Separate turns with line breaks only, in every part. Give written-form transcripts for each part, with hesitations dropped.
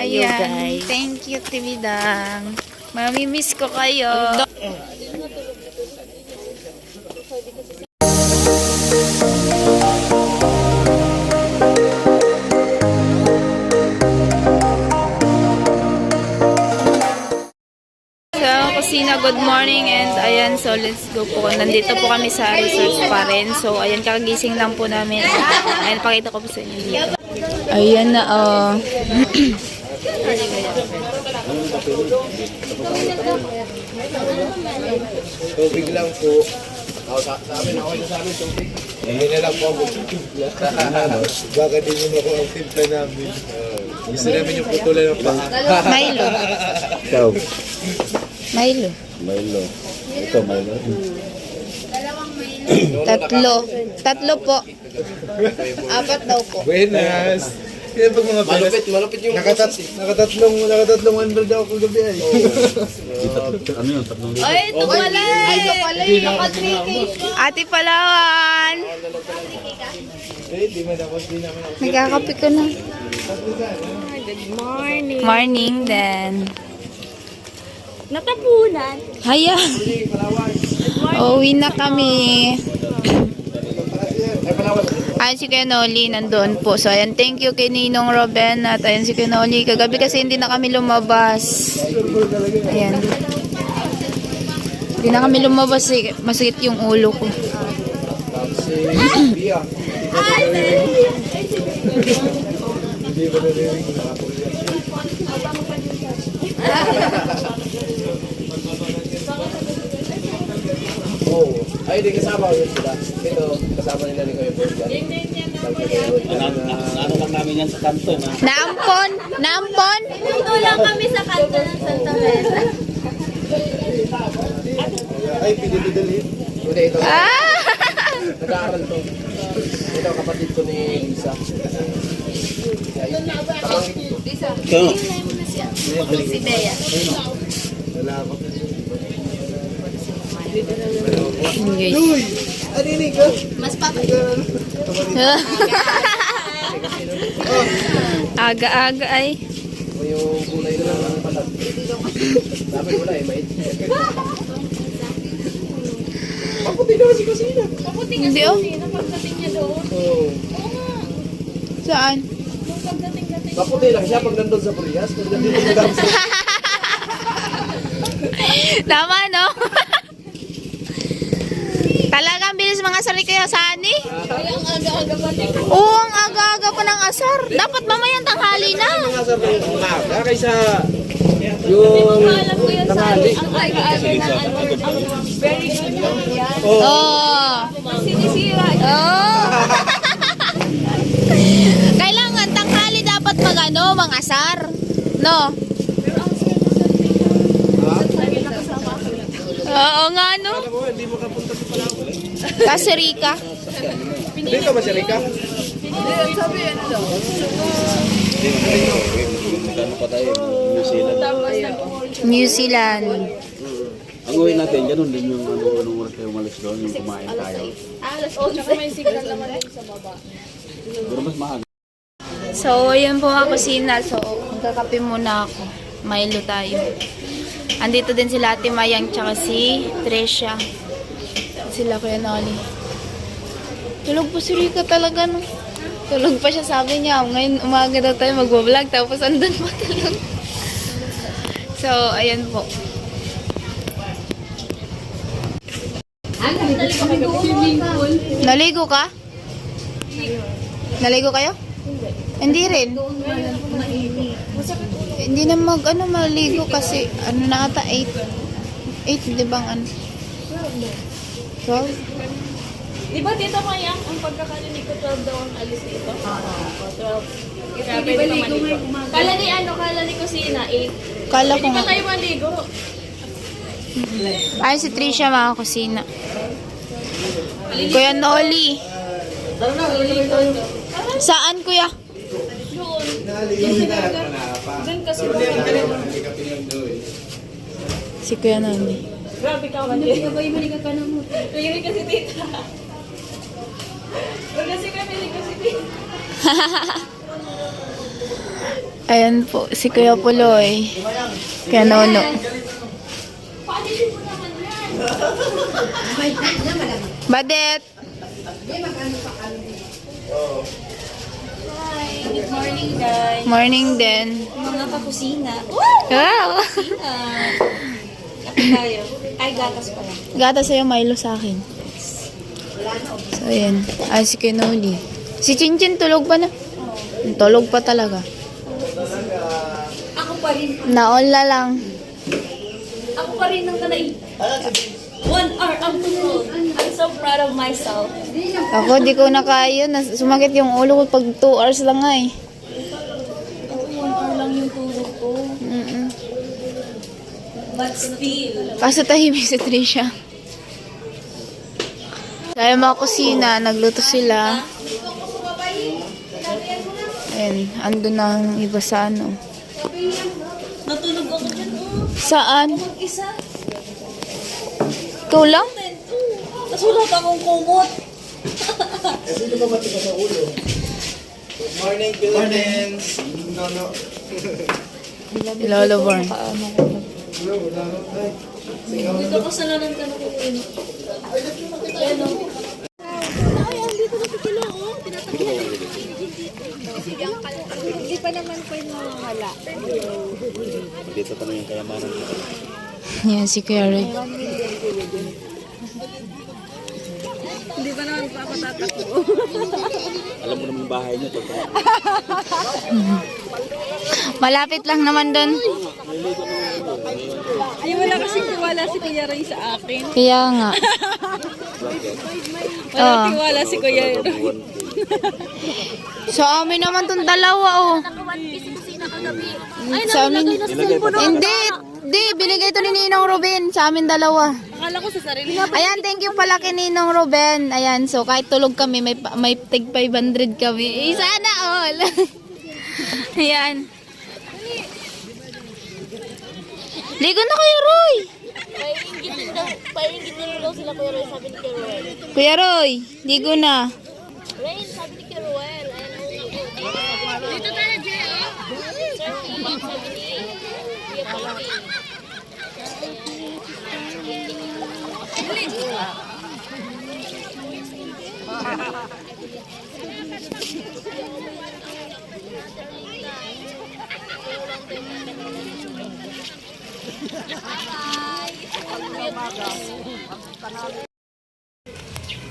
Ayan, thank you, Tibidang. Mamimiss ko kayo. Kusina, good morning, and ayan, so let's go po. Nandito po kami sa resort pa rin. So ayan, kakagising lang po namin. Ayan, pakita ko po sa inyo dito. Ayan na,
Tubig lang po. Sa amin, okay na sa amin tubig. Hindi na lang po ako timpla. Baka din mo ako ang timpla namin. Gusto namin yung putulan ng paa.
Milo.
Ikaw?
Milo.
Milo. Ito, Milo.
Tatlo po. Apat daw po.
Buenas. Kaya pag mga malupit yung nakatatlong under daw ako gabi ay. Ano yun? Tatlong libo?
Ay, ito pala. Ay, ito pala. Ate Palawan. Nagkakape ko na.
Good morning.
Morning then.
Natapunan.
Haya. Uwi na kami. Ayan si Kuya Noli, nandoon po. So, ayan, thank you kay Ninong Robin. At ayan si Kuya Noli. Kagabi kasi hindi na kami lumabas. Ayan. Hindi na kami lumabas eh. Masakit yung ulo ko.
Oh, ay di kasama ko sila. Ito, kasama nila ni Kuya Bergan. Ano lang namin yan sa kanto na.
Naampon! Naampon!
Dito lang kami sa kanto ng Santa Mesa.
Ay, pinididalhin. Ito.
Ah!
Nag-aaral to. Ito, kapatid ko ni Lisa. Ito.
Si Bea.
Wala ako.
Guys.
Uy! Anini ka?
Mas patay.
Aga-aga ay.
O yung kulay na lang ang palag. Sabi wala eh, mait. Maputi na si Kusina.
Maputi
Hindi oh.
pagdating niya doon.
Oo.
Saan?
Nung pagdating-dating.
Maputi lang siya pag nandun sa Prias. Pag nandun sa Damso.
Tama no? Talagang bilis mga asar kayo sani?
Kaya ang aga-aga pa din.
Oo, ang aga-aga pa ng asar. Dapat mamayang tanghali na.
Mga sa umaga kaysa yung
Alam ko yan sa ang aga-aga na ang very good yan.
Oo.
Sinisira.
Oo. Kailangan tanghali dapat mga asar. No? Oo nga no.
alam mo, hindi mo kapunta sa Palawan.
Kasi Rika.
Dito ba si Rika? Ano pa tayo? New Zealand.
New Zealand.
Ang gawin natin, ganun din yung anong oras tayo umalis doon, yung kumain tayo.
Alas 11 may signal naman din sa baba.
Pero mas maaga.
So, yun po mga kusina. So, magkakape muna ako. Milo tayo. Andito din sila Ate Mayang tsaka si Tricia. Sila Kuya Noli. Tulog po si Rika talaga no. Tulog pa siya, sabi niya. Ngayon umaga daw tayo magbablog. Tapos andun pa tulog. So, ayan po. Naligo ka? Naligo kayo? Hindi rin. Hindi na maligo kasi ano na ata 8 di ba ang ano 12?
Di ba dito Mayang, ang pagkakarinig ko 12 daw ang alis dito? Oo, 12. Grabe naman maligo. Kala ni Kusina 8.
Kala ko
Hindi pa
nga.
tayo maligo.
Ay, si Tricia mga kusina. Kuya Noli. Saan kuya?
Doon. Doon kasi
Si Kuya Noli.
grabe ka ba? Maligo ka na mo. Maligo kasi tita. Wag kasi kami maligo si tita.
Ayan po, si Kuya Puloy. Kuya Nono. Badet!
Hi, good morning guys.
Morning din.
Mga kakusina.
Wow!
Kape tayo. Ay, gatas pa lang.
Gata sa'yo, Milo sa akin. So, ayan. Ay, si Kenoli. Si Chinchin, tulog pa na. Tulog pa talaga.
Ako pa rin.
Naon na lang.
Ako pa rin ang kanay. 1 hour ang tulog. I'm so proud of myself.
Ako, di ko na kaya. Sumakit yung ulo ko pag 2 hours lang nga eh.
Ako, 1 hour lang yung tulog ko.
Mm-mm.
But still.
Kaso tahimik si Trisha. Dahil mga kusina, nagluto sila. Ayan, andun na ang iba sa ano.
Natulog ako dyan.
Saan?
Isa.
Ikaw lang?
Tapos wala pa akong kumot.
Good morning, Philippines! No, no.
Lolo Born.
Dito kasalanan ka na kukuin. Ano? Ay, andito na si Kilo, oh. Hindi pa naman po yung wala.
Dito pa na yung kayamanan.
Yan, si Kuya Ray.
Hindi pa naman pa ako tatakbo.
Alam mo naman bahay niyo.
Malapit lang naman doon.
Ay, wala kasing tiwala si Kuya Ray sa akin.
Kaya nga.
Wala tiwala si Kuya Ray.
Sa amin naman tong dalawa, oh. Sa amin. Hindi, binigay to ni Ninong Ruben. Sa amin dalawa.
Akala ko sa sarili.
Ayan, thank you pala kay Ninong Ruben. Ayan, so kahit tulog kami, may tig 500 kami. Sana all. Ayan. Ligo na kayo, Roy.
Paringit nila daw sila Kuya Ray, sabi ni Kuya Roy.
Kuya Roy, ligo na.
Rain, sabi ni Kuya Roel. Dito tayo, Jay. Sabi ni Kuya Pati.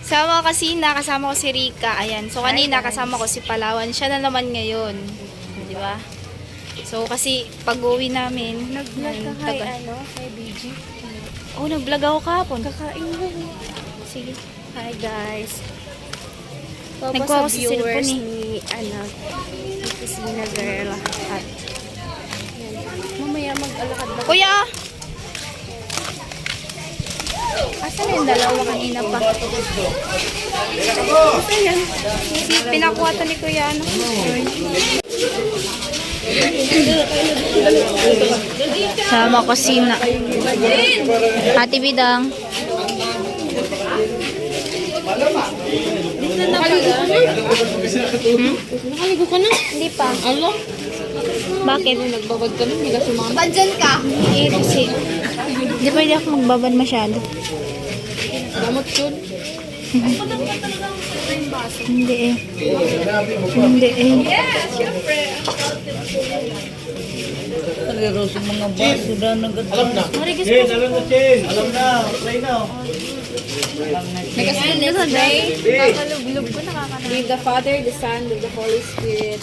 Sa mga kasina, kasama ko si Rika. Ayan. So, kanina kasama ko si Palawan. Siya na naman ngayon. Di ba? So, kasi pag-uwi namin,
Nag-vlog ka kay, kay BG.
oh, nag-vlog ako kahapon.
Kakain mo.
Sige.
Hi, guys.
Nagkuha ko sa cellphone eh.
ni, Kusina Girl. At, mamaya mag-alakad ba?
Kuya! Asan na yung dalawa kanina pa? Ayan. Si pinakuha to ni Kuya, ano? Sama kusina. Ate Bidang.
Nakaligo ka na?
Hindi pa.
Alo?
Bakit?
Nagbabad ka na, hindi ka sumama.
Bandyan ka? Eh, kasi hindi pwede ako magbabad masyado.
Damot yun.
Hindi eh. Hindi eh.
Nagro sa mga baso na
Alam na.
Marigas
Chen, alam na, Chen. Alam na. Play na.
Nagkasunod sa day.
Kakalublob ko nakakanawa.
With the Father, the Son, with the Holy Spirit.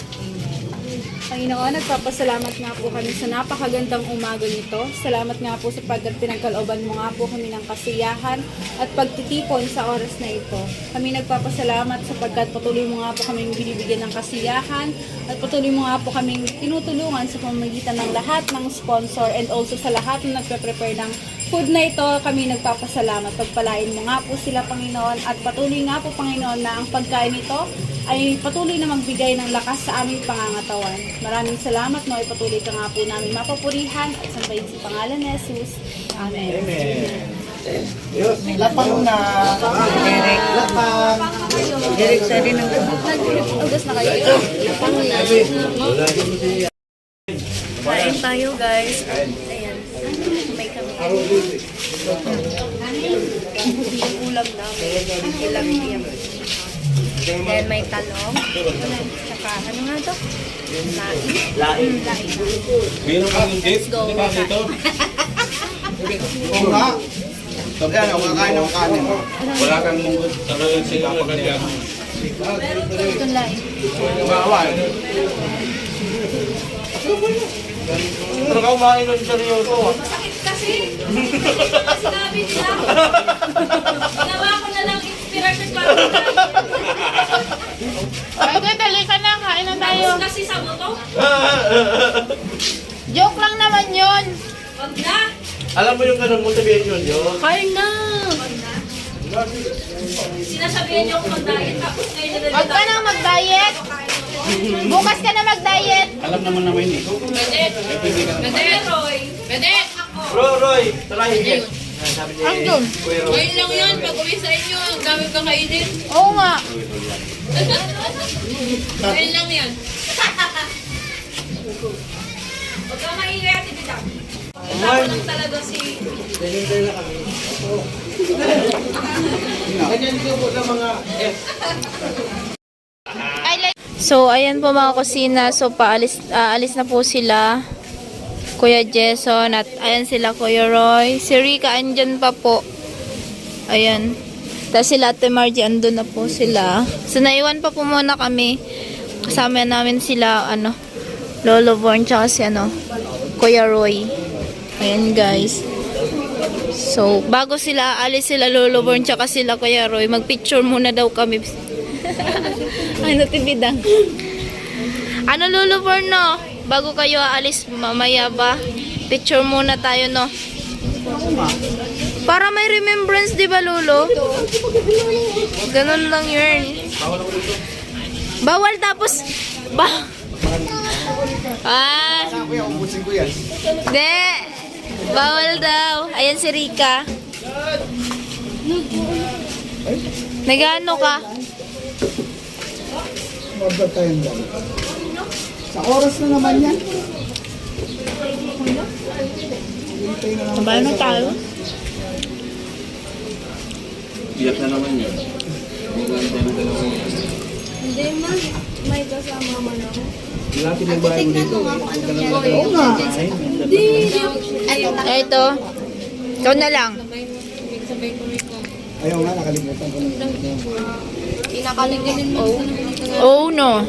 Panginoon, nagpapasalamat nga po kami sa napakagandang umaga nito. Salamat nga po sapagkat pinagkalooban mo nga po kami ng kasiyahan at pagtitipon sa oras na ito. Kami nagpapasalamat sapagkat patuloy mo nga po kaming binibigyan ng kasiyahan at patuloy mo nga po kaming tinutulungan sa pamamagitan ng lahat ng sponsor and also sa lahat na nagpe-prepare ng food na ito. Kami nagpapasalamat. Pagpalain mo nga po sila, Panginoon, at patuloy nga po, Panginoon, na ang pagkain nito ay patuloy na magbigay ng lakas sa aming pangangatawan. Maraming salamat, no? Ipatuloy ka nga po namin mapapurihan at sambahin sa pangalan ni Jesus. Amen.
lapang na. Direk. Lapang. Direk sa rin ang
Nag-ugas na kayo. Lapang na.
tayo guys. Ayan. May kami. Yung ulam namin. Tilapia. Then may talong. Tsaka ano nga to? Laing. Laing.
Meron kang
Let's go.
Oo nga. Yan, ako kakain ng kanin. Wala kang munggo. Talagang sila ako kanya.
Ito lang.
Bawal. Pero ka kumain ng seryoso.
Sinabi nila. Ginawa ko na lang inspiration para
Okay, dali ka na. Kain na tayo.
kasi sa buto.
Joke lang naman yun.
Wag na.
Alam mo yung ganun motivation yun?
Kain na.
Sinasabihan niyo ako mag-diet tapos ngayon na
Huwag ka na mag-diet. Bukas ka na mag-diet.
Alam naman naman yun.
Pwede, Roy. Pwede.
Roy, tara higit. Sabi ni
Andun.
Kuya Roy.
Ngayon lang yun. Pag uwi sa inyo, ang dami kang kainin.
Oo nga.
Ngayon lang yan. Huwag kang maingay at ibigay. Tama lang talaga si...
So, ayan po mga kusina. So, aalis na po sila. Kuya Jason at ayan sila Kuya Roy. Si Rika andyan pa po. Ayan. Tapos sila Ate Margie andun na po sila. So, naiwan pa po muna kami. Kasama namin sila, Lolo Born tsaka si, Kuya Roy. Ayan guys. So, bago sila alis sila Lolo Born tsaka sila Kuya Roy, magpicture muna daw kami. Ano tibidang? Ano Lolo Born, no? Bago kayo aalis mamaya ba? Picture muna tayo, no? Para may remembrance, di ba, Lolo? Ganun lang yun. Bawal tapos...
Kuya, umbusin ko yan.
De! Bawal daw. Ayan si Rika. Nagano ka?
Mabatayin lang. Sa oras na naman yan.
Sabay na tayo.
Iyak na naman yun.
Hindi ma. May kasama man ako.
Laki ng bahay mo dito.
Oo nga.
Ito. Ikaw na lang.
Ayaw nga, nakalimutan ko na.
Inakaliganin mo.
Oh, no.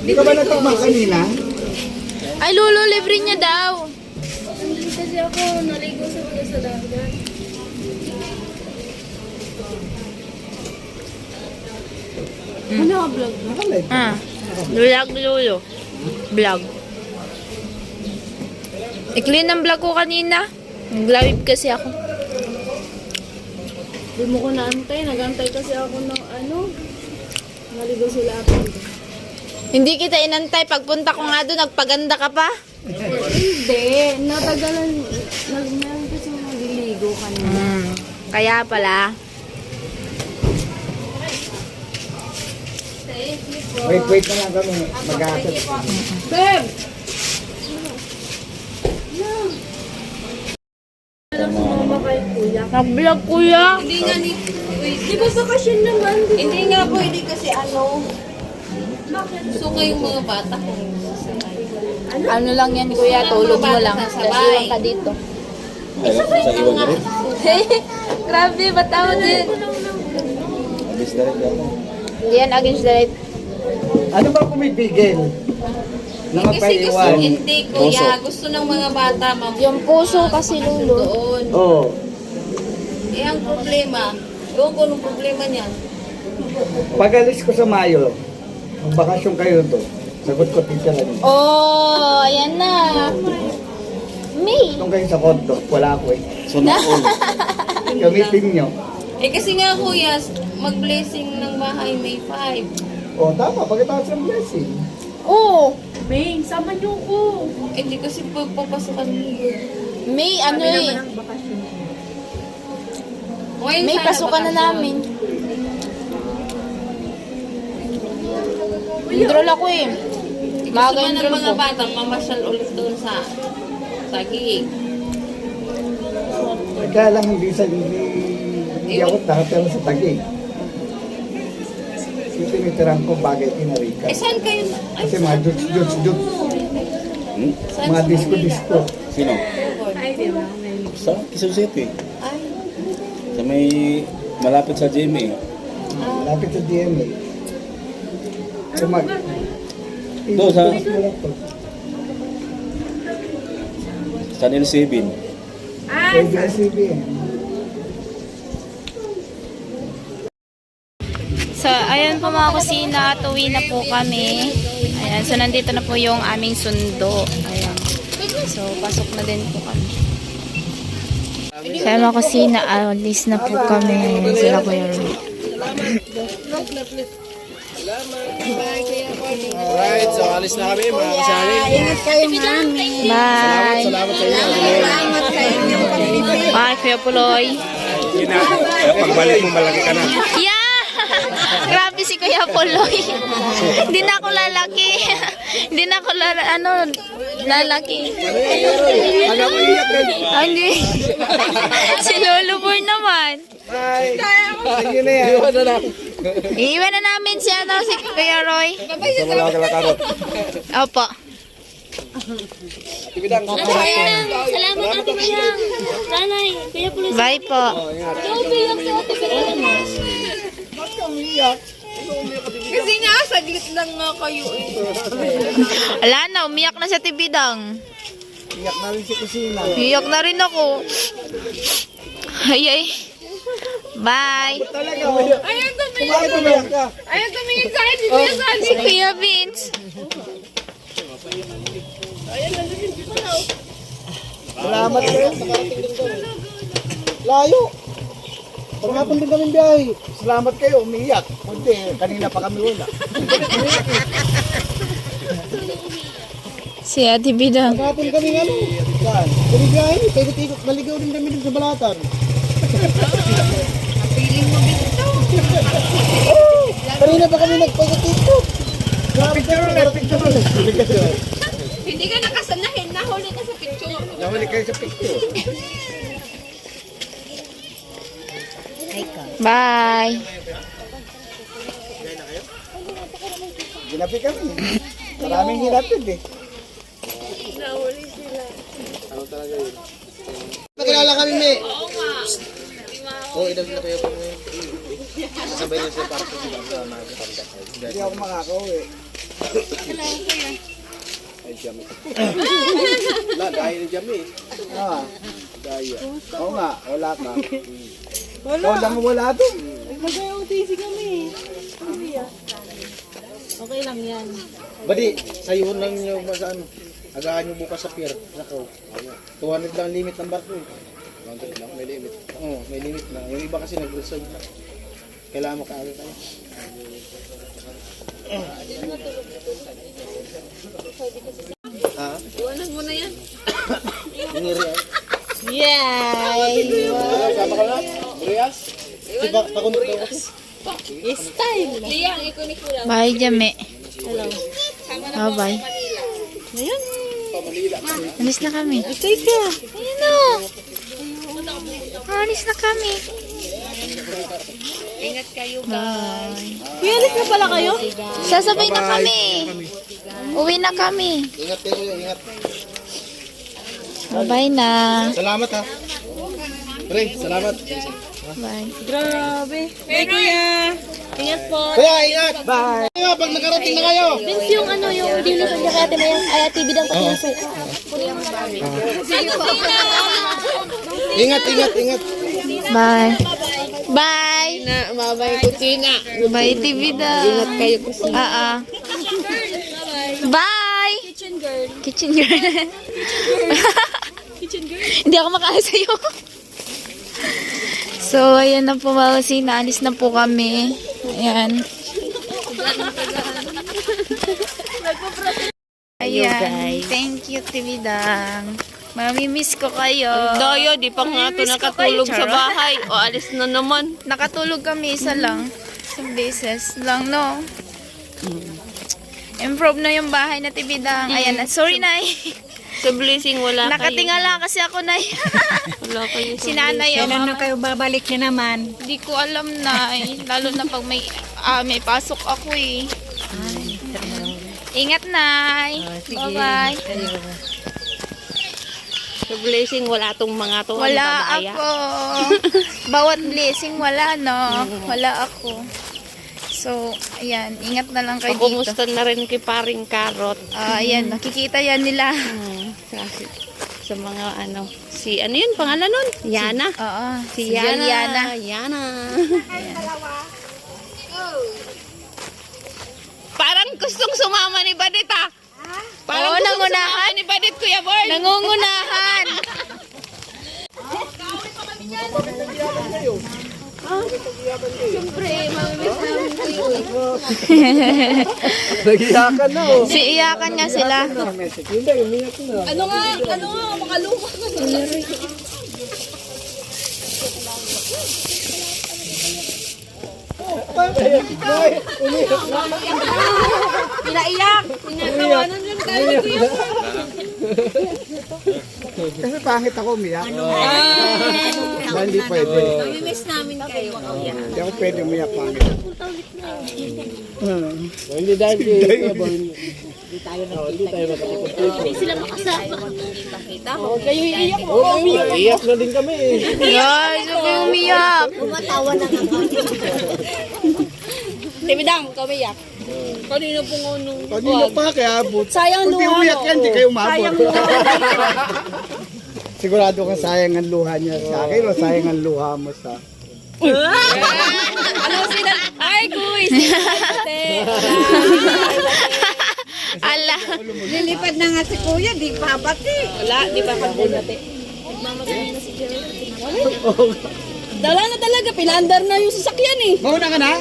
Di ka ba natakma kanina?
Ay, Lolo, libre niya daw.
Kasi ako naligo sa dagat.
Nakalive.
Vlog, Lolo. Vlog. I-clean ang vlog ko kanina. Nag-live kasi ako.
Di mo ko naantay. Nagantay kasi ako ng naligo sila ako.
Hindi kita inantay. Pagpunta ko nga doon, nagpaganda ka pa.
Hindi. Natagalan. Meron kasi naliligo kanina.
Kaya pala.
Wait na lang kami. Mag-aasat.
Beb!
Nag-vlog, kuya.
Hindi nga ni... Di ba bakasyon naman? Hindi nga pwede kasi So kayong mga bata kung...
Ano lang yan, kuya. Tulog mo lang. Iwan ka dito.
Sa iwan na rin.
Grabe, ba't tawag din?
Abis na rin ako.
Hindi yan against the right.
Ano ba pumipigil?
Kasi gusto,
Nakapaiwan.
hindi kuya. Gusto ng mga bata
Yung puso kasi, Lolo.
doon.
Oo.
Eh ang problema, doon ko nung problema niyan.
Pag-alis ko sa Mayo, magbakasyon kayo to. Sagot ko teacher lang.
Oh, ayan na. May.
Nung kayo sa kondo, wala ako eh.
So, naon.
Gamitin nyo.
Eh kasi nga kuya, mag-blessing ng bahay May 5.
O tama, pagkatapos ng blessing.
Oh,
May, sama niyo ko. Eh di kasi papasukan niyo.
May ano eh.
Ngayon
May
sana
pasukan na
bakasyon.
namin. Enroll ako eh.
Gusto man ng mga batang mamasyal ulit doon sa Taguig.
Kaya lang hindi ako nakatira sa Taguig. Tinitiran ko bagay kinarika.
Eh, saan kayo? Ay,
Kasi mga juts. Mga disco.
Sino? Sa Quezon City. Sa may malapit sa GMA.
Lapit sa DMA.
Doon sa L7.
So, ayan po mga kusina, at uwi na po kami. Ayan, so nandito na po yung aming sundo. Ayan. So, pasok na din po kami. Kaya mga kusina, alis na po kami. Sila po yung
Alright, so alis na kami mga kasari.
Ingat kayo, mami.
bye!
Salamat sa inyo.
Salamat sa inyong pagbibigay.
Bye, Kuya Puloy!
Pagbalik mo malaki ka na.
Yeah! Grabe si Kuya Puloy. Hindi na ako lalaki. Hindi na ako lalaki. Ah, hindi. Si Lolo Boy naman.
Ayun na yan.
Iiwan na namin si Kuya Roy.
Sa wala ka lakarot.
Opo.
salamat Ate Mayang. Nanay, Kuya Pulis.
Bye po.
Iubiyak si Ate Mayang.
Kasi nga, saglit lang nga kayo eh.
Ala na, umiyak na sa tibidang.
Iyak na rin si kusina.
Iyak na rin ako. Ay. Bye.
Talaga, Ayaw tumingin ka.
Ayaw tumingin sa akin, si Kuya Sandy.
Si Kuya Vince.
Salamat kayo. Layo. Paghapon din kami biyahe. Salamat kayo, umiiyak. Kunti, kanina pa kami wala.
Si Ate Bidang.
Paghapon kami ano? Yan. Kami biyahe, paikot-ikot. Naligaw din kami dun sa balatan.
Feeling mo dito.
Kanina pa kami nagpaikot-ikot. Picture ulit.
Hindi ka nakasanahin, nahuli ka sa picture.
Nahuli kayo sa picture.
Bye.
Ginapi kami. Maraming hinapid eh. Nakilala kami, Me.
Oo, idam na kayo kung sabay niyo siya para sa sila sa mga kapatid.
Hindi ako makakauwi.
Ay, Jami. Wala, dahil ni Jami.
Ah,
Daya.
oo nga, wala ka. Wala mo wala doon.
Mag-OTC kami. Okay lang yan.
Badi, sayuhon lang niyo ba sa ano? Agahan niyo bukas sa pier. Nako. 200 lang limit ng barko eh. 100 lang, may limit. Oo, may limit na. Yung iba kasi nag-reserve na. Kailangan mo kaagad tayo. Ha?
Iwanan mo na yan.
Ningiri ay.
Yay!
Sama ka na? Rias? Diba, pakunod ko.
Style.
Liang, ikunik mo lang.
Bye, Jame. Oh, bye.
Ayan.
Alis na kami.
Stay ka.
Ayun o. Alis na kami.
Ingat kayo.
Bye.
Kuya, alis na pala kayo?
Sasabay na kami. Uwi na kami.
Ingat kayo, ingat.
Bye na.
Salamat ha. Pre, salamat.
Bye.
Grabe. Hey, Kuya.
Ingat po.
Kuya, ingat! Bye! Kaya, pag nakarating na kayo!
Vince, yung ano, yung dilo sa niya kay Ate Mayang, ay Ate Bidang pati yung suka.
Ingat, ingat, ingat!
Bye. Bye.
Mabay kutina.
Bye, TV daw.
Ingat kayo kusina.
Bye.
Kitchen girl.
Kitchen girl.
Kitchen girl.
Hindi ako makaasa sa'yo. So, ayan na po mga kasi naalis na po kami. Ayan. Ayan. Thank you, TV Dang. Mamimiss ko kayo.
Daya, di pa nga ito
Miss ko
nakatulog
kayo,
sa
Chara.
bahay. O, alis na naman.
Nakatulog kami isa lang. Isang beses lang, no? Improve na yung bahay na tibidang. Ayan na. Sorry, Nay.
Sa blessing, wala
Nakatingala kasi ako, Nay.
Wala kayo.
Si Nanay.
Kailan na kayo babalik na naman?
Hindi ko alam, Nay. Lalo na pag may pasok ako eh. Ingat, Nay. Bye-bye.
Sa blessing, wala tong mga to.
Wala
babaya.
ako. Bawat blessing, wala, no? Wala ako. So, ayan. Ingat na lang kayo dito.
Kumusta na rin kay paring Karot.
Ayan, nakikita yan nila.
Sa mga si ano yun, pangalan nun? Yana.
Oo.
Si
Juliana.
Yana.
Parang gustong sumama ni Badit, ah. Parang
Oo,
nangunahan ni Badit, Kuya Born. Nangungunahan.
Nagiyakan na oh.
Iyakan nga sila.
Hindi, umiyak na.
makaluma. Pinaiyak. Pinatawanan lang tayo, kuya.
Kasi pangit ako umiyak. Hindi pwede.
Miss namin kayo.
Hindi ako pwede umiyak pangit.
Hindi dahil
Kayo iiyak mo.
iyak na din kami eh.
Guys, huwag kayong umiyak.
Tumatawa na nga. Tibidang, ikaw iyak. Kanina pong unong.
Kanina pa kaya abot.
Sayang
Kung di
luha
umiyak
mo.
yan, di kayo umabot.
Sayang luha.
Sigurado ka sayang ang luha niya sa akin o sayang ang luha mo sa...
Ano sila? Ay, kuy.
Ala.
Lilipad na nga si kuya, di pa bati.
Wala, di ba pagdulate? Dala na talaga, pinandar na yung sasakyan eh.
Mauna ka na?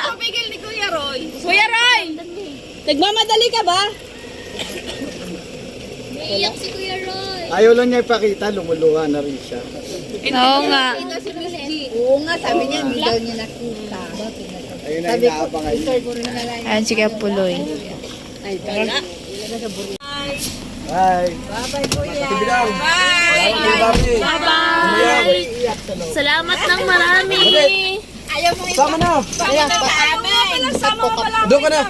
Pumigil ni Kuya Roy. Kuya Roy! Nagmamadali ka ba?
Ayaw lang niya ipakita, lumuluha na rin siya.
Oo nga.
Oo nga, sabi niya, hindi daw niya nakita.
Ayun na inaabangan niya.
Ayan, sige, puloy.
Bye.
Bye-bye. Salamat ng marami.
Sama na!
Sama mo pala.
Doon ka na!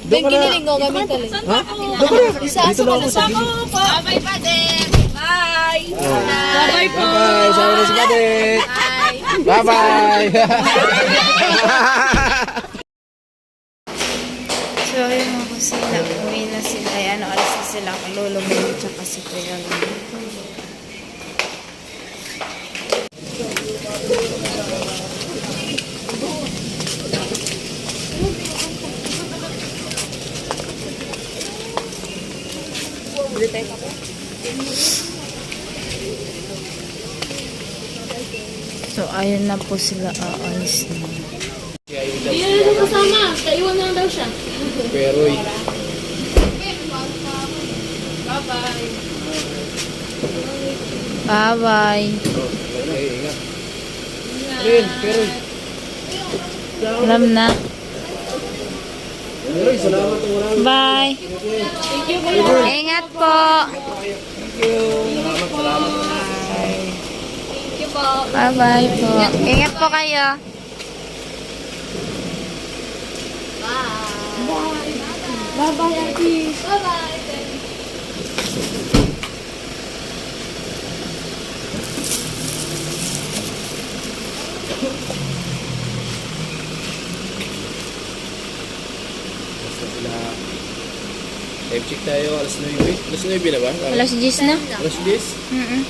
Doon ka na!
gamit tali.
Ha? Doon ka na! Dito lang ako sa
Sama mo po. Bye, Father. Bye.
Bye-bye po! Bye-bye! Sama na si Badit! Bye-bye!
So, ayun mga kusina. Uwi na sila. Ayan, alas na sila. Lolo mo tsaka si Kuya Lolo. So, ayun na po sila aalis na.
Hindi na kasama. Kaiwan na lang daw siya.
Pero
Bye-bye.
ingat. Pero
Alam na.
salamat ang marami.
Bye. Ingat po. Bye-bye po. Ingat po kayo.
Time check tayo, alas 9. Alas 9 na ba?
Alas 10 na.
Alas 10?
Mm-mm.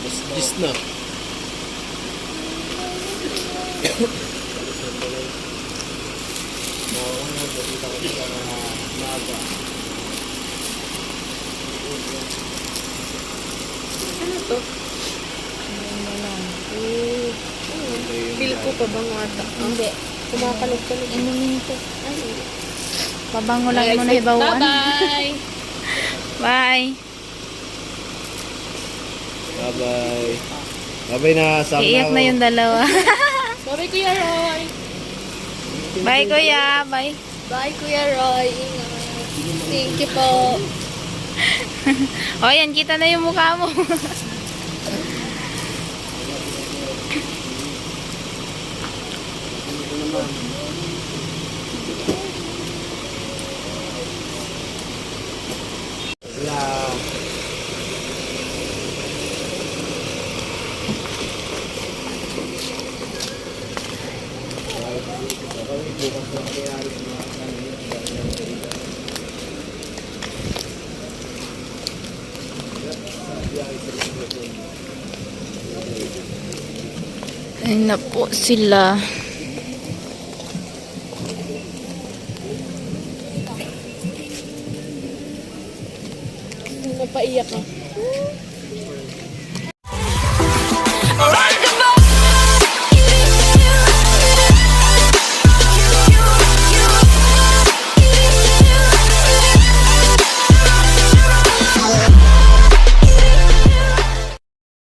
Alas 10 na.
Feel ko pa bang ata? Hindi. Kumakalag-kalag.
Inumin ito. Pabango lang muna hibawan.
Bye-bye.
Bye.
Bye-bye. Bye-bye na. Sama
Iiyak
ako.
na yung dalawa.
Sorry, Kuya Roy.
Bye, kuya. Bye.
Bye, Kuya Roy. Ingat. Thank you po.
O, yan. Kita na yung mukha mo. Ayun na po sila.
Napaiyak ka.